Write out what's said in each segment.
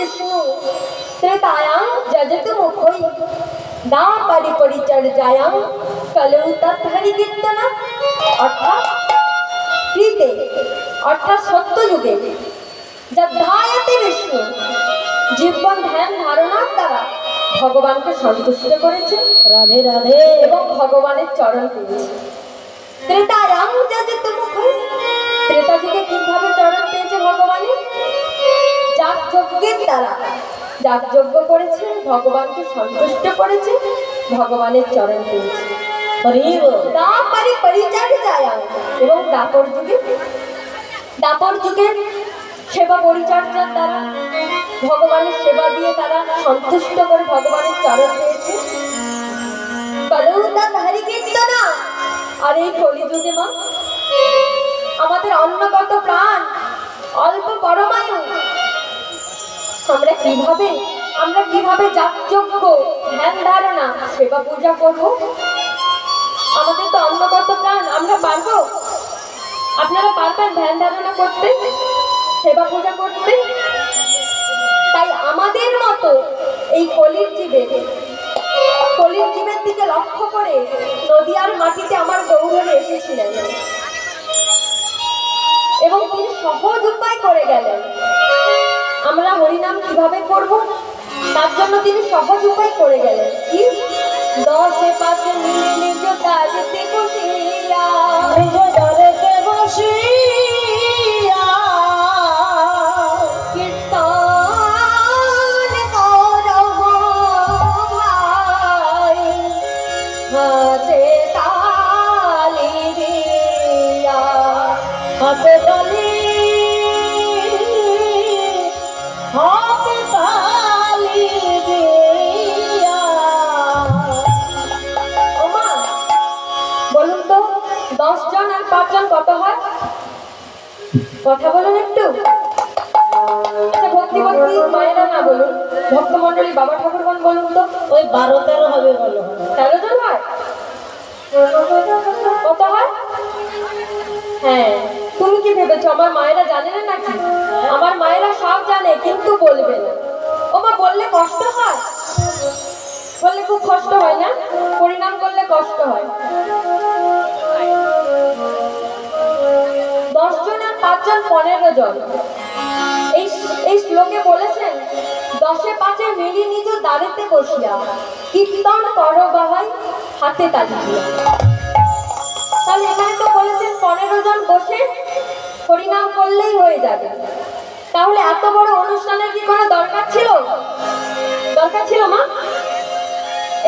विष्णु त्रेतायां जजतु मुखोई ना परिचर्यायां कलौ तत्हरि कीर्तन अर्थात कृते अर्थात सत्य युगे যদ্ধায়তে বিষ্ণু জীবন ধ্যান ধারণার দ্বারা ভগবানকে সন্তুষ্ট করেছে রাধে রাধে এবং ভগবানের চরণ পেয়েছে। ত্রেতায়াং যজত মুখে ত্রেতা যুগে কিভাবে চরণ পেয়েছে ভগবানের? যাগযজ্ঞের দ্বারা যাগযজ্ঞ করেছে, ভগবানকে সন্তুষ্ট করেছে, ভগবানের চরণ পেয়েছে। তারপরে পরিচর্যায়াং এবং দাপর যুগে সেবা পরিচর্যার দ্বারা ভগবানের সেবা দিয়ে তারা সন্তুষ্ট করে ভগবানের চরণ পেয়েছে। হরি কীর্তন। আর এই কলিযুগে মা আমাদের অন্নগত প্রাণ অল্প পরমায়ু, আমরা কিভাবে যাগযজ্ঞ ধ্যান ধারণা সেবা পূজা করব? আমাদের তো অন্নগত প্রাণ, আমরা পারবো? আপনারা পারবেন ধ্যান ধারণা করতে, সেবা পূজা করতে? তাই আমাদের মতো এই কলির জীবের দিকে লক্ষ্য করে নদিয়ার মাটিতে আমার গৌরহরি এসেছিলেন এবং তিনি সহজ উপায় করে গেলেন। আমরা হরিনাম কিভাবে করব তার জন্য তিনি সহজ উপায় করে গেলেন। কি? 10-5 মিলে নিজ কাজে বসিয়া নিজ ঘরেতে বসিয়া কীর্তন করব ভাই, হাতে তালি দিয়া হাতে তালি হাতে তালি দিয়া। ওমা বলুন তো 10 জন আর 5 জন কত হয়? কথা বলুন একটু। আচ্ছা ভক্তি মায়েরা না বলুন, ভক্তমন্ডলী বাবা ঠাকুরগণ বলুন তো। ওই 12-13 হবে বলো। 13 জন হয়? কত হয়? হ্যাঁ, তুমি কি ভেবেছো আমার মায়েরা জানে না নাকি? আমার মায়েরা সব জানে কিন্তু বলবে না। ওমা বললে কষ্ট হয়, বললে খুব কষ্ট হয় না? পরিণাম করলে কষ্ট হয়। 10 জন আর 5 জন 15 জন। এই শ্লোকে বলেছেন 10-5 মিলি নিজ দ্বারেতে বসিয়া কীর্তন করো বাহাই হাতে তালি দিয়া। তাহলে এখানে তো বলেছেন 15 জন বসে হরিনাম করলেই হয়ে যাবে। তাহলে এত বড় অনুষ্ঠানের কি কোনো দরকার ছিল? দরকার ছিল মা?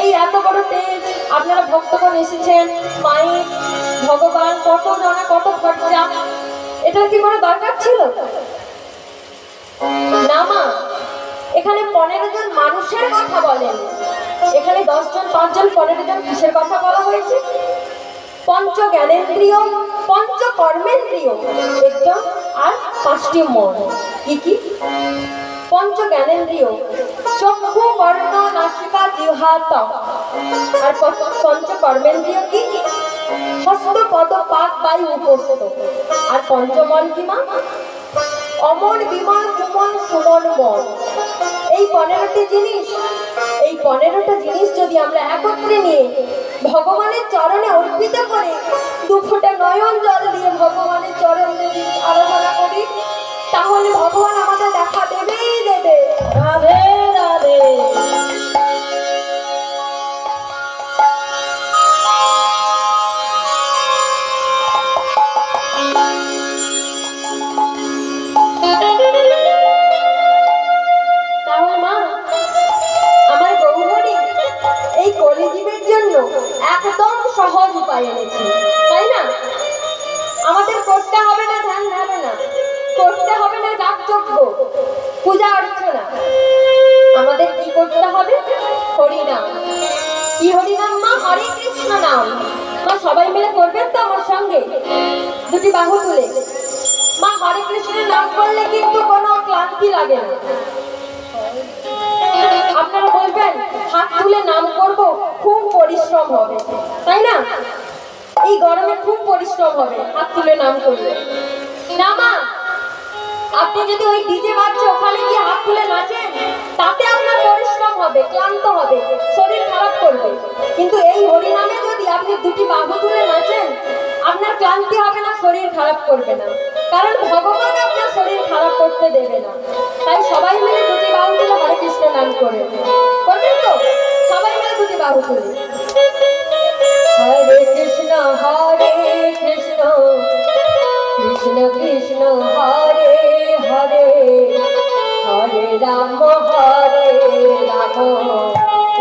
এই এত বড় তেজ, আপনারা ভক্তগণ এসেছেন, মাইক, ভগবান, কত জনে কত খরচা, এটার কি কোনো দরকার ছিল? না মা, এখানে 15 জন মানুষের কথা বলেন, এখানে 10 জন 5 জন 15 জন কিসের কথা বলা হয়েছে? পঞ্চ জ্ঞানেন্দ্রিয়, পঞ্চ কর্মেন্দ্রিয় একদম, আর 5টি মন। কি কি? পঞ্চ জ্ঞানেন্দ্রিয় চক্ষু, কর্ণ, নাসিকা, জিহ্বা, ত্বক। আর পঞ্চ কর্মেন্দ্রিয় কি? হস্ত, পদ, পাক, বায়ু, উপস্থ। আর পঞ্চমন কি মা? অমন, বিমন, কুমন, সুমন, মন। এই 15টি জিনিস, এই 15টা জিনিস যদি আমরা একত্রে নিয়ে ভগবানের চরণে অর্পিত করে 2 ফোঁটা নয়ন জল দিয়ে ভগবানের চরণ যদি আরাধনা করি, তাহলে ভগবান আমাদের দেখা দেবেই দেবে। রাধে রাধে। তাহলে মা আমার গৌরহরি এই কলিজীবের জন্য একদম সহজ উপায় এনেছি, তাই না? আমাদের করতে হবে না ধ্যান ধারণা, করতে হবে না যাগযজ্ঞ পূজা অর্চনা। আমাদের কি করতে হবে? হরিনাম। কি হরিনাম মা? হরে কৃষ্ণ নাম। মা সবাই মিলে করবেন তো আমার সঙ্গে? দুটি বাহু তুলে। মা হরে কৃষ্ণের নাম করলে কিন্তু কোনো ক্লান্তি লাগে না। আপনারা বলবেন হাত তুলে নাম করব, খুব পরিশ্রম হবে, তাই না? এই গরমে খুব পরিশ্রম হবে হাত তুলে নাম করলে। না মা, আপনি যদি ওই ডিজে বাজছে ওখানে গিয়ে হাত তুলে নাচেন, তাতে আপনার পরিশ্রম হবে, ক্লান্ত হবে, শরীর খারাপ করবে। কিন্তু এই হরিনামে যদি আপনি দুটি বাহু তুলে নাচেন, আপনার ক্লান্তি হবে না, শরীর খারাপ করবে না, কারণ ভগবান আপনার শরীর খারাপ করতে দেবে না। তাই সবাই মিলে দুটি বাহু তুলে হরে কৃষ্ণ নাম করে করবেন তো? সবাই মিলে দুটি বাহু তুলে হরে কৃষ্ণ কৃষ্ণ কৃষ্ণ হরে হরে, হরে রাম রাম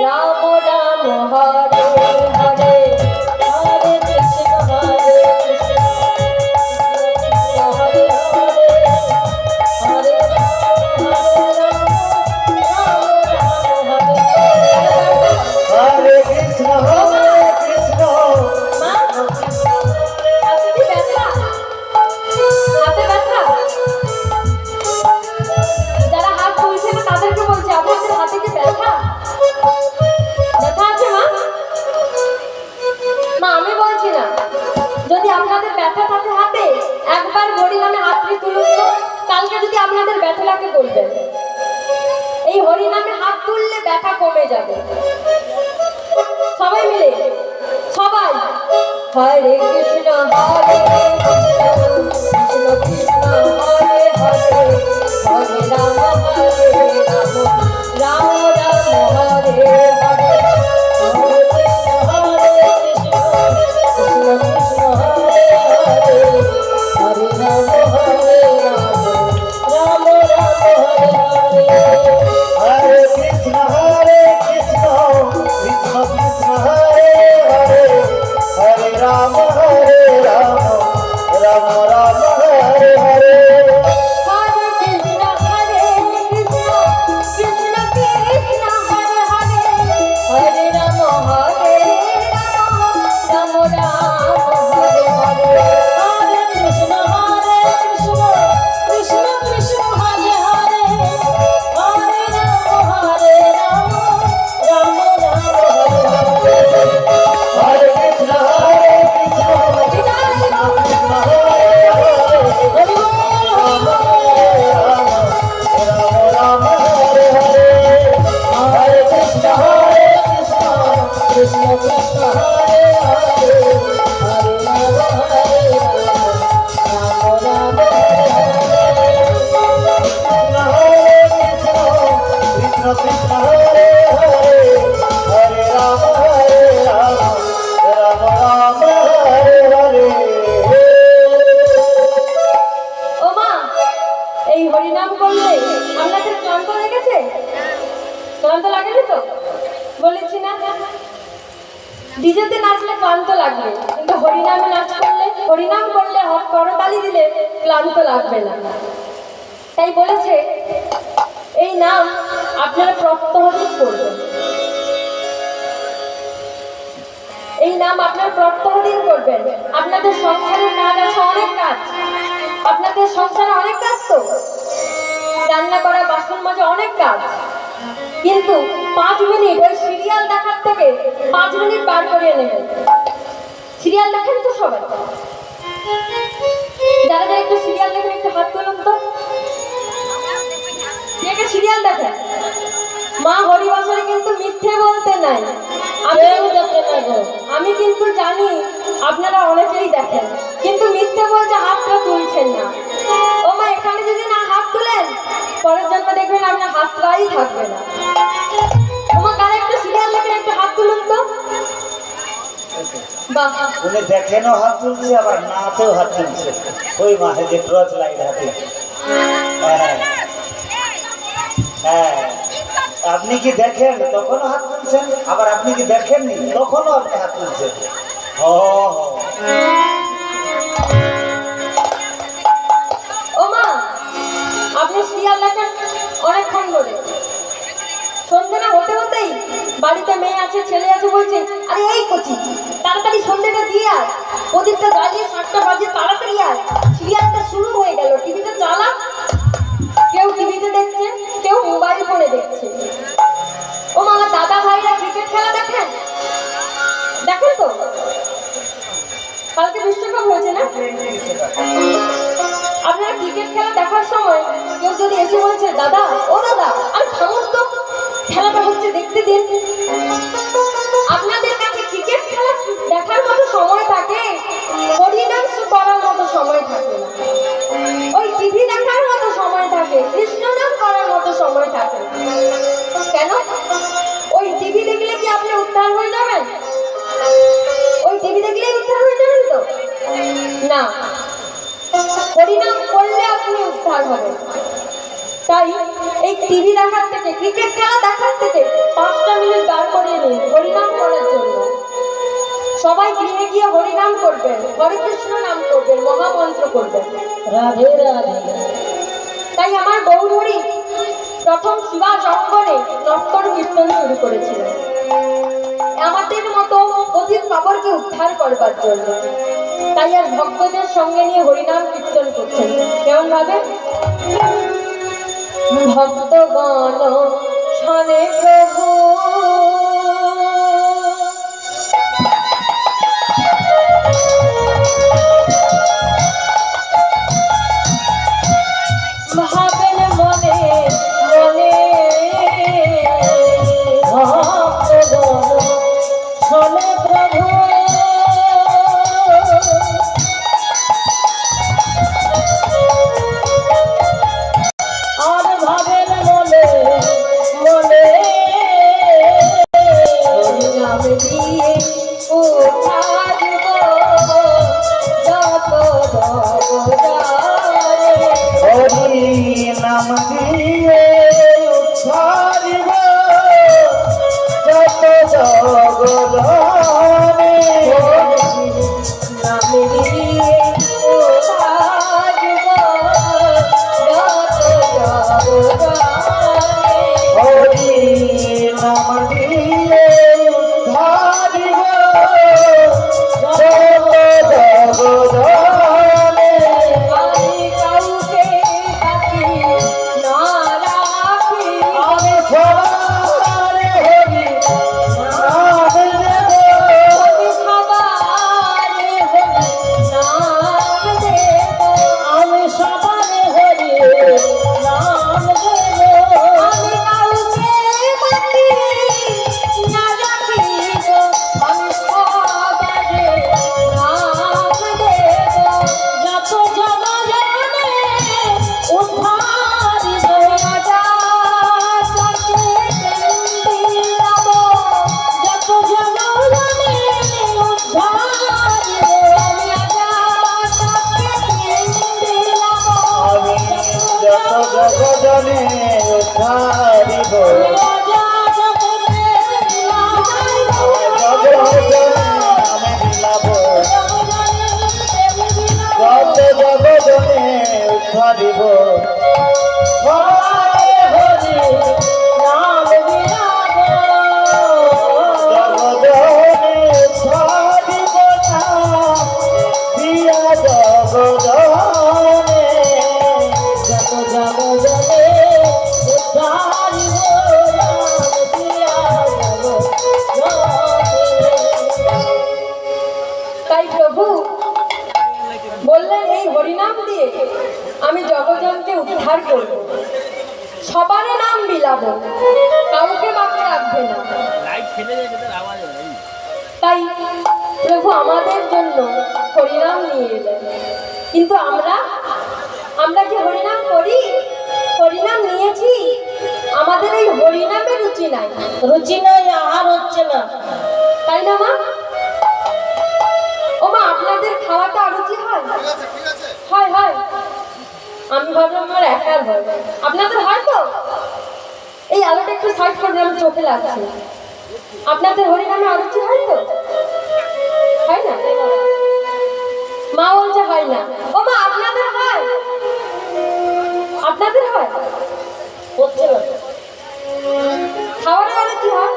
রাম রাম হরে হরে, হরে কৃষ্ণ কৃষ্ণ হরে হরে, হরে রাম রাম হরে হরে কৃষ্ণ কৃষ্ণ মা, হাতে কি ব্যথা? হাতে ব্যথা? যারা হাত তুলছে না তাদেরকে বলছে, আপনাদের হাতে কি ব্যথা? ব্যথা আছে মা? মা, আমি বলছি না, যদি আপনাদের ব্যথা থাকে হাতে, একবার হরিনামে হাতটি তুলুন তো। কালকে যদি আপনাদের ব্যথা লাগে বলবেন। এই হরিনামে হাত তুললে ব্যথা কমে যাবে। সবাই মিলে, সবাই হরে কৃষ্ণ কৃষ্ণ কৃষ্ণ হরে হরে, হরে রাম রাম রাম হরে হরে, হরে কৃষ্ণ কৃষ্ণ কৃষ্ণ হরে হরে, হরে রাম রাম রাম হরে হরে। হরে কৃষ্ণ কৃষ্ণ কৃষ্ণ হরে হরে, হরে রাম রাম রাম হরে হরে। হরে কৃষ্ণ কৃষ্ণ কৃষ্ণ কৃষ্ণ হরে হরে, হরে রাম রাম রাম হরে হরে। হরে কৃষ্ণ কৃষ্ণ কৃষ্ণ কৃষ্ণ হরে হরে, হরে রাম রাম রাম হরে হরে। হরে কৃষ্ণ কৃষ্ণ কৃষ্ণ হরে হরে, হরি বল। রাম রাম হরে হরে। হরে কৃষ্ণ কৃষ্ণ কৃষ্ণ কৃষ্ণ হরে হরে, হরে রাম রাম কৃষ্ণ কৃষ্ণ হরে হরে, হরে রাম রাম রাম হরে হরে। ও মা, এই হরিনাম করলে আপনাদের ক্লান্ত লেগেছে? ক্লান্ত লাগেনি তো? বলেছি না, ডিজেতে নাচলে ক্লান্ত লাগবে, কিন্তু হরিনামে নাচ করলে, হরিনাম করলে, করতালি দিলে ক্লান্ত লাগবে না। তাই বলেছে এই নাম আপনারা প্রত্যহদিন করবেন। এই নাম আপনার প্রত্যহদিন করবেন। আপনাদের সংসারের কাজ আছে, অনেক কাজ। আপনাদের সংসারে অনেক কাজ, তো রান্না করা, বাসন মাজা, অনেক কাজ। কিন্তু 5 মিনিট ওই সিরিয়াল দেখার থেকে 5 মিনিট পার করিয়ে নেবেন। সিরিয়াল দেখেন তো সবাই? যারা যারা একটু সিরিয়াল দেখেন একটু হাত তুলুন তো। কে সিরিয়াল দেখেন? মা, হরিবাসরে কিন্তু মিথ্যে বলতে নাই। আমি কিন্তু জানি আপনারা অনেকেই দেখেন, কিন্তু মিথ্যে বলতে হাতটা তুলছেন না। ও মা, এখানে যদি না হাত তুলেন, পরের জন্য দেখবেন আপনার হাতটাই থাকবে না। ও মা, কারা একটু সিরিয়াল দেখেন একটু হাত তুলুন তো। বাহ, উনি দেখেনও হাত তুলছে, আবার নাচেও হাত তুলছে। ওই মাঠে যে টর্চ লাইট হাতে। হ্যাঁ হ্যাঁ, আপনি কি দেখেন তখনও হাত তুলছেন, আবার আপনি কি দেখেননি তখনও আপনি হাত তুলছেন। ও ও মা, আপনি সিরিয়াল দেখেন অনেকক্ষণ ধরে। সন্ধ্যে না হতে হতেই বাড়িতে মেয়ে আছে, ছেলে আছে, বলছে আরে এই কচি, তাড়াতাড়ি সন্ধ্যেটা দিয়ে আয়, প্রদীপটা জ্বালিয়ে 7টা বাজে, তাড়াতাড়ি আয়, সিরিয়ালটা শুরু হয়ে গেল, টিভিটা চালা। কেউ টিভিতে দেখছে, কেউ মোবাইল ফোনে দেখছে। ও মা, দাদা ভাইরা ক্রিকেট খেলা দেখেন? দেখেন তো? কালকে বিশ্বকাপ হয়েছে না? আপনারা ক্রিকেট খেলা দেখার সময় এসে বলছে, দাদা ও দাদা, আরে থামুন তো, খেলাটা হচ্ছে দেখতে দিন। আপনাদের কাছে ক্রিকেট খেলা দেখার মতো সময় থাকে, হরিনাম করার মতো সময় থাকে না। ওই টিভি দেখার মতো সময় থাকে, কৃষ্ণ নাম করার মতো সময় থাকে না। কেন? ওই টিভি দেখলে কি আপনি উদ্ধার হয়ে যাবেন? ওই টিভি দেখলেই উদ্ধার হয়ে যাবেন তো না, হরিনাম করলে আপনি উদ্ধার হবেন। তাই এই টিভি দেখার থেকে, ক্রিকেট খেলা দেখার থেকে 5টা মিনিট দাঁড় করিয়ে নিন হরিনাম করার জন্য। সবাই গৃহে গিয়ে হরিনাম করবেন, হরে কৃষ্ণ নাম করবেন, মহামন্ত্র করবেন। রাধে রাধে। তাই আমার গৌরহরি প্রথম শিবাস অঙ্গনে নর্তন কীর্তন শুরু করেছিলেন আমাদের মতো অতীত খবরকে উদ্ধার করবার জন্য। তাই আর ভক্তদের সঙ্গে নিয়ে হরিনাম কীর্তন করছেন কেমন ভাবে? ভক্তগণ শোনে প্রভু, ভাবেন মনে মনে, ভক্তগণ শোনে প্রভু, আর ভাবেন মনে মনে, হরিনাম দিয়ে উঠাইব যত জগদারে। হরি নাম দিয়ে উদ্ধারিব যত জগদানে। নাম দিয়ে উঠাইব যত জগদারে। হরি নাম দিয়ে উদ্ধারিব যত জগদানে। আমি কাউকে বাকি না রাখি, আমি সবারে হরি নাম দেব, আমি সবারে হরি নাম দেব। আমি সবারে হরি নাম দেব, আমি কাউকে বাকি না রাখিব, আমি সবারে নাম দেব। যত জগজনে উদ্ধারিব, যত জগজনে উদ্ধারিব, আমি যত জগজনে উদ্ধারিব, রাজা জগতের নাম জগজনে নামে বিলাব, যত জগজনে উদ্ধারিব। সবারে হরি নাম বিরাব, জগজনে উদ্ধারিব না দিয়া জগজনে। যত জগজনে উদ্ধারিব নাম দিয়া জগজনে। তাই প্রভু বললেন, এই হরিনাম দিয়ে আমি জগজনকে উদ্ধার করব, সবারই নাম বিলাবো, কাউকে বাকি রাখবে না। তাই প্রভু আমাদের জন্য হরিনাম নিয়ে এলেন। কিন্তু আমরা কি হরিনাম করি? হরিনাম নিয়েছি, আমাদের এই হরিনামে রুচি নাই, রুচি নাই, আর হচ্ছে না। তাই না মা? ও মা, আপনাদের খাওয়াটা অরুচি হয়? হয় হয়। আমি ভাবলাম আমার একার হয়, আপনাদের হয় তো? এই আলোটা একটু সাইড করলে আমার চোখে লাগছে। আপনাদের হরিনামে অরুচি হয় তো? হয় না? মা বলছে হয় না। ও মা, আপনাদের হয়? আপনাদের হয়? হচ্ছে না। খাওয়ারে অরুচি হয়?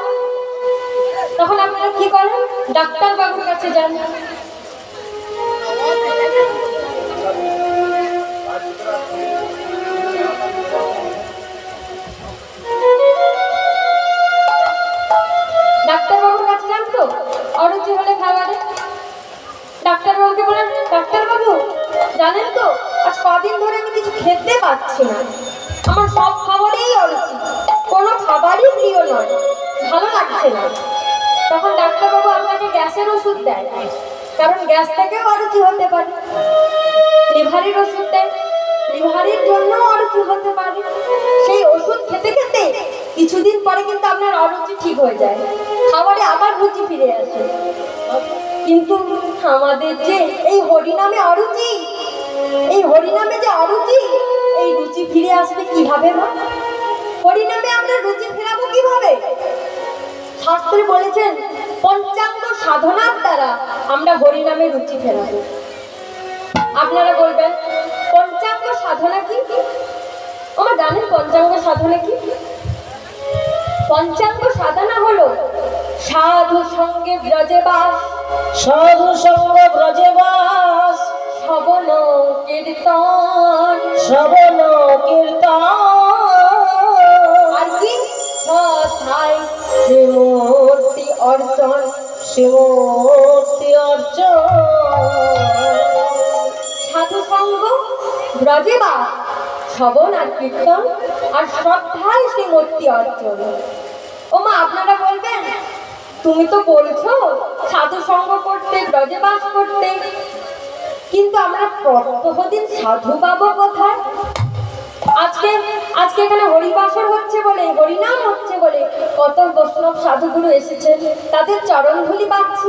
তখন আপনারা কি করেন? ডাক্তার বাবুর কাছে যান। ডাক্তারবাবুর কাছে যান তো অরুচি হলে খাবারে। ডাক্তারবাবুকে বলেন, ডাক্তারবাবু জানেন তো আজ কদিন ধরে আমি কিছু খেতে পাচ্ছি না, আমার সব খাবারেই অরুচি, কোনো খাবারই প্রিয় নয়, ভালো লাগছে না। তখন ডাক্তারবাবু আপনাকে গ্যাসের ওষুধ দেয়, কারণ গ্যাস থেকেও অরুচি হতে পারে। লিভারের ওষুধ দেয়, লিভারের জন্য অরুচি হতে পারে। সেই ওষুধ খেতে খেতে কিছুদিন পরে কিন্তু আপনার অরুচি ঠিক হয়ে যায়, খাবারে আবার রুচি ফিরে আসে। কিন্তু আমাদের যে এই হরিনামে অরুচি, এই হরিনামে যে অরুচি, এই রুচি ফিরে আসবে কিভাবে মা? হরিনামে আমরা রুচি ফেরাবো কিভাবে? শাস্ত্রে বলেছেন পঞ্চাঙ্গ সাধনার দ্বারা আমরা হরিনামে রুচি ফেরাবো। আপনারা বলবেন পঞ্চাঙ্গ সাধনা কি? আমার জানেন পঞ্চাঙ্গ সাধনা কি? পঞ্চাঙ্গ সাধনা হলো সাধু সঙ্গে ব্রজে বাস, সাধু সঙ্গ ব্রজে বাস, শ্রবণ কীর্তন, শ্রবণ কীর্তন, আর কি সথায় শ্রীমূর্তি অর্চন। শিবমূর্তি অর্চন। সাধু সঙ্গ ব্রজে বাস, শ্রবণ আর কীর্তন, আর শ্রদ্ধায় শ্রীমূর্তি অর্চন। ও মা, আপনারা বলবেন তুমি তো বলছো সাধু সঙ্গ করতে, ব্রজে বাস করতে, কিন্তু আমরা প্রত্যহদিন সাধু পাবো কোথায়? আজকে আজকে এখানে হরিবাসর হচ্ছে বলে, হরিনাম হচ্ছে বলে কত বৈষ্ণব সাধুগুরু এসেছেন, তাদের চরণ ধুলি পাচ্ছি,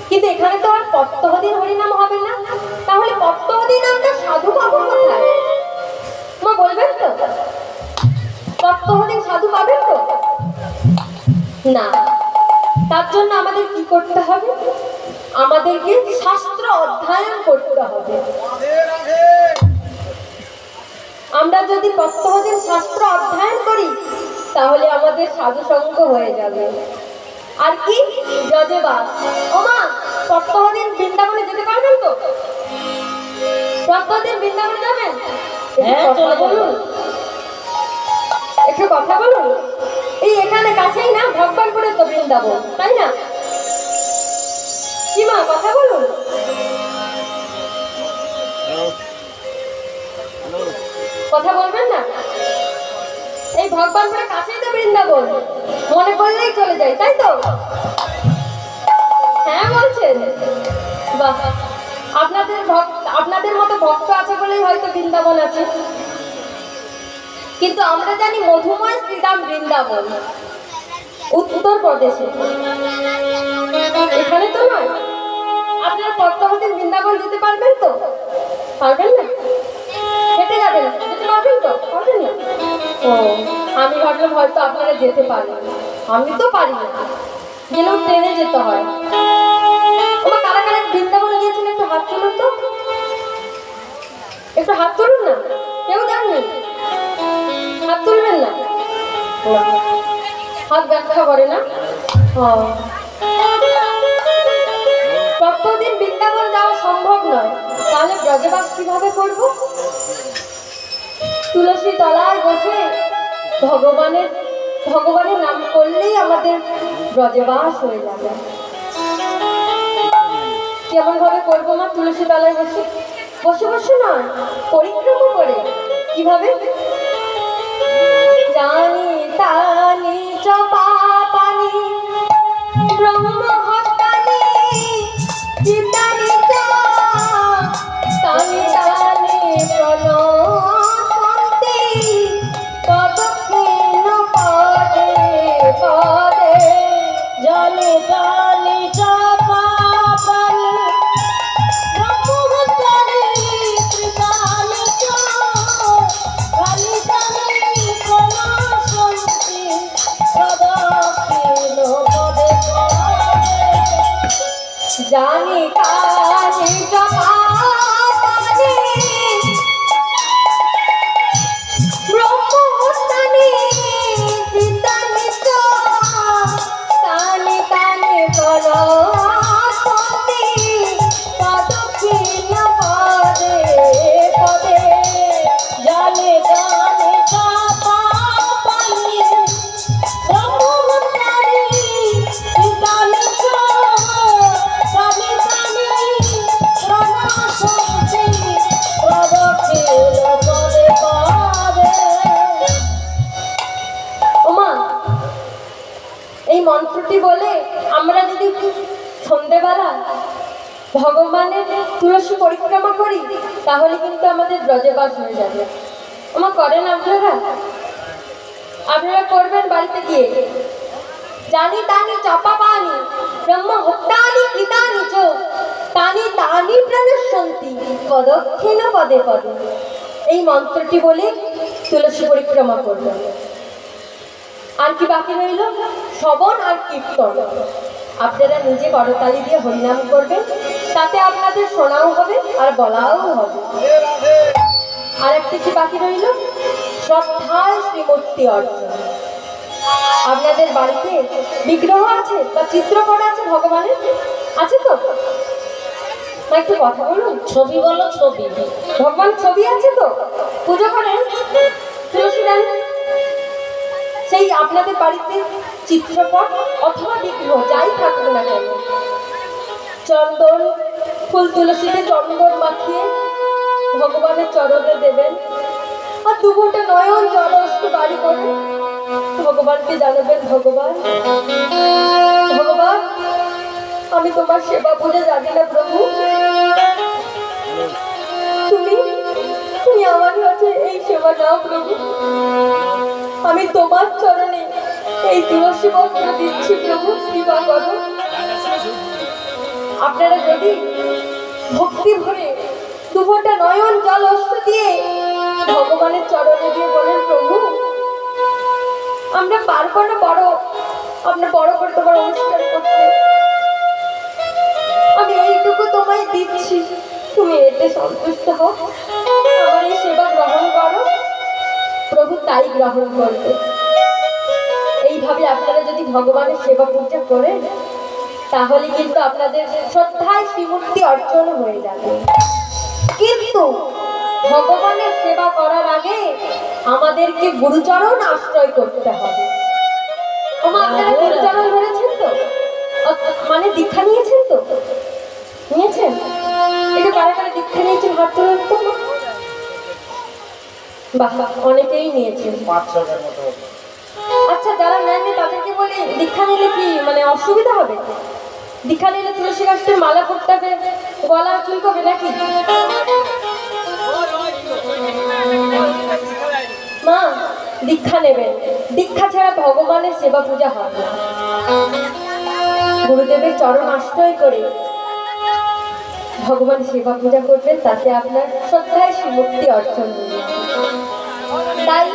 কিন্তু এখানে তো আর প্রত্যহদিন হরিনাম হবে না। তাহলে প্রত্যহদিন আমরা সাধু পাবো কোথায়? মা বলবেন তো প্রত্যহদিন সাধু পাবেন তো? না, তার জন্য আমাদের কি করতে হবে? আমাদেরকে শাস্ত্র অধ্যয়ন করতে হবে। আমরা যদি প্রত্যহদিন শাস্ত্র অধ্যয়ন করি তাহলে আমাদের সাধু সঙ্গ হয়ে যাবে। আর কি ব্রজে বাস। ও মা, প্রত্যহদিন বৃন্দাবনে যেতে পারবেন তো? প্রত্যহদিন বৃন্দাবনে যাবেন? হ্যাঁ, একটু কথা চলে যাবো। বলুন, একটু কথা বলুন। এই এখানে কাছেই না, ভগবানপুরে তো বৃন্দাবন, তাই না? কি মা, কথা বলুন। কথা বলবেন না? এই ভগবানপুরের কাছেই তো বৃন্দাবন, মনে করলেই চলে যায়, তাই তো? হ্যাঁ বলছেন, বাহ, আপনাদের মতো ভক্ত আছে বলেই হয়তো বৃন্দাবন আছে। কিন্তু আমরা জানি মধুময় শ্রীরাম বৃন্দাবন উত্তরপ্রদেশে, এখানে তো নয়। আপনারা প্রত্যহদিন বৃন্দাবন যেতে পারবেন তো? পারবেন না? হেঁটে যাবেন, যেতে পারবেন তো? পারবেন না? ও, আমি ভাবলাম হয়তো আপনারা যেতে পারেন। আমি তো পারি না, গেলেও ট্রেনে যেতে হয়। ওমা, কারা কারা বৃন্দাবন গিয়েছেন একটু হাত তুলুন তো, একটু হাত তুলুন না। কেউ জাননি? হাত তুলবেন না? হাত ব্যাখ্যা করে না। প্রত্যেকদিন বৃন্দাবন যাওয়া সম্ভব নয়, তাহলে ব্রজবাস কিভাবে করব? তুলসী তলায় বসে ভগবানের নাম করলেই আমাদের ব্রজবাস হয়ে যাবে। কেমন ভাবে করবো মা? তুলসী তলায় বসে বসে বসে নয়, পরিক্রমা করে। কিভাবে? জানি তানি চপা পানি ব্রহ্মহত্তানি চিন্তানি তানি তানি প্রণতি পদক্ষিণ পদে পদে জানি জানি চাপা পানি ব্রহ্মহত্তানি ত্রিকালি কালি জানি প্রণাশন্তি প্রদক্ষিণ পদে পদে। জানি কানি চপা পানি ব্রহ্মহত্তানি চিন্তানি তানি তানি প্রণতি পদক্ষিণ পদে পদে জানি জানি চাপা পানি ব্রহ্মহত্তানি ত্রিকালি কালি ভগবানের তুলসী পরিক্রমা করি, তাহলে কিন্তু আমাদের ব্রজবাস হয়ে যাবে। আমার করেন আপনারা? আপনারা করবেন বাড়িতে গিয়ে। জানি তানি চাপা পানি ব্রহ্ম হত্যানি কৃতানি চ তানি তানি প্রাণশন্তি পদক্ষেণ পদে পদে। এই মন্ত্রটি বলে তুলসী পরিক্রমা করবেন। আর কি বাকি রইল? শ্রবণ আর কীর্তন। আপনারা নিজে করতালি দিয়ে হরিনাম করবেন, তাতে আপনাদের শোনাও হবে আর বলাও হবে। আর একটা কি বাকি রইল? শ্রদ্ধায় শ্রীমূর্তি অর্জন। আপনাদের বাড়িতে বিগ্রহ আছে বা চিত্র করা আছে ভগবানের? আছে তো? মা একটু কথা বলুন। ছবি বলো, ছবি। ভগবান ছবি আছে তো? পুজো করেন, তুলসী দেন। সেই আপনাদের বাড়িতে চিত্রপট অথবা বিগ্রহ যাই থাকবে না কেন, চন্দন ফুল তুলসীতে চন্দন মাখিয়ে ভগবানের চরণে দেবেন। আর দু ঘন্টা নয়ন জল একটু বাড়ি করে ভগবানকে জানাবেন, ভগবান ভগবান আমি তোমার সেবা পূজা জানি না প্রভু, তুমি তুমি আমার কাছে এই সেবা নাও প্রভু। আমি তোমার চরণে এই তুলসী মন্ত্র দিচ্ছি প্রভু, কৃপা করো। আপনারা যদি ভক্তি ভরে দু ঘন্টা নয়ন জল অস্ত্র দিয়ে ভগবানের চরণে দিয়ে বলেন, প্রভু আমরা পারবো না বড় আপনার বড় করে তোমার অনুষ্ঠান করতে, আমি এইটুকু তোমায় দিচ্ছি, তুমি এতে সন্তুষ্ট হও, আমার এই সেবা গ্রহণ করো। প্রভু তাই গ্রহণ করবে। এইভাবে আপনারা যদি ভগবানের সেবা পূজা করেন, তাহলে কিন্তু আপনাদের শ্রদ্ধায় শ্রীমূর্তি অর্জন হয়ে যাবে। কিন্তু ভগবানের সেবা করার আগে আমাদেরকে গুরুচরণ আশ্রয় করতে হবে। আপনারা গুরুচরণ ধরেছেন তো? মানে দীক্ষা নিয়েছেন তো? নিয়েছেন? একটু কারা কারা দীক্ষা নিয়েছেন হাত তুলে তো। বাহ, অনেকেই নিয়েছেন। 5-6 মতো। আচ্ছা, যারা নেননি তাদেরকে বলি দীক্ষা নিলে কি মানে অসুবিধা হবে? দীক্ষা নিলে তুলসী গাছটার মালা করতে হবে, গলা চুলকবে নাকি? মা দীক্ষা নেবেন, দীক্ষা ছাড়া ভগবানের সেবা পূজা হবে না। গুরুদেবের চরণ আশ্রয় করে ভগবান সেবা পূজা করবেন, তাতে আপনার শ্রদ্ধায় শ্রীমূর্তি অর্জন হবে। তাই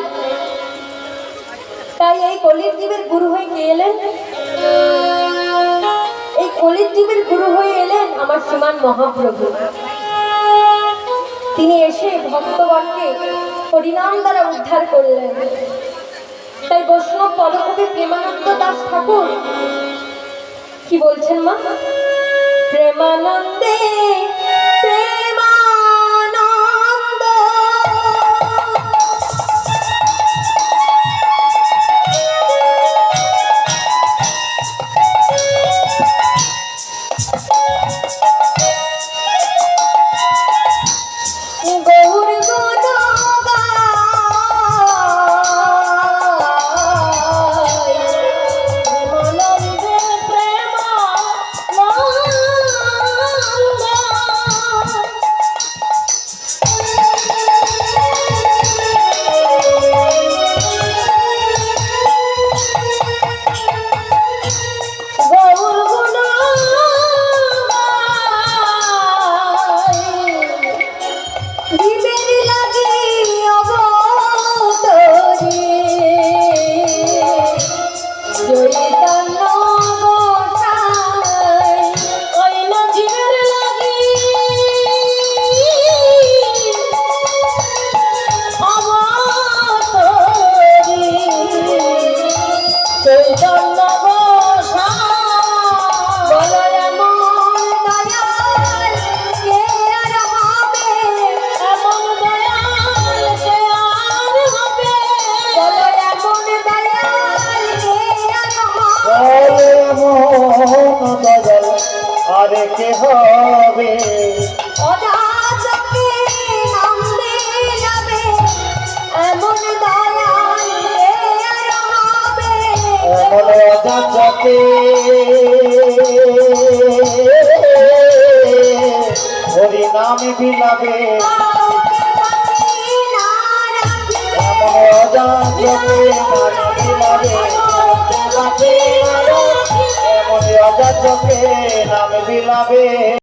তাই এই কলির জীবের গুরু হয়ে কে এলেন? এই কলির জীবের গুরু হয়ে এলেন আমার শ্রীমান মহাপ্রভু। তিনি এসে ভক্তগণকে হরিনাম দ্বারা উদ্ধার করলেন। তাই বৈষ্ণব পদকবি প্রেমানন্দ দাস ঠাকুর কি বলছেন মা? প্রেমানন্দে প্রেমানন্দ গৌর গুণ গায় প্রেমানন্দে আরে কে হবে অজাচকে নামবে যাবে এমন দয়াল কে আর হবে? এমন অজাচকে নাম বিলাবে কাউকে বাঁচি না রাখি এমন অজান চোখে নাম বিলাবে কাউকে বাঁচি না রাখি এমন অজান চোখে নাম বিলাবে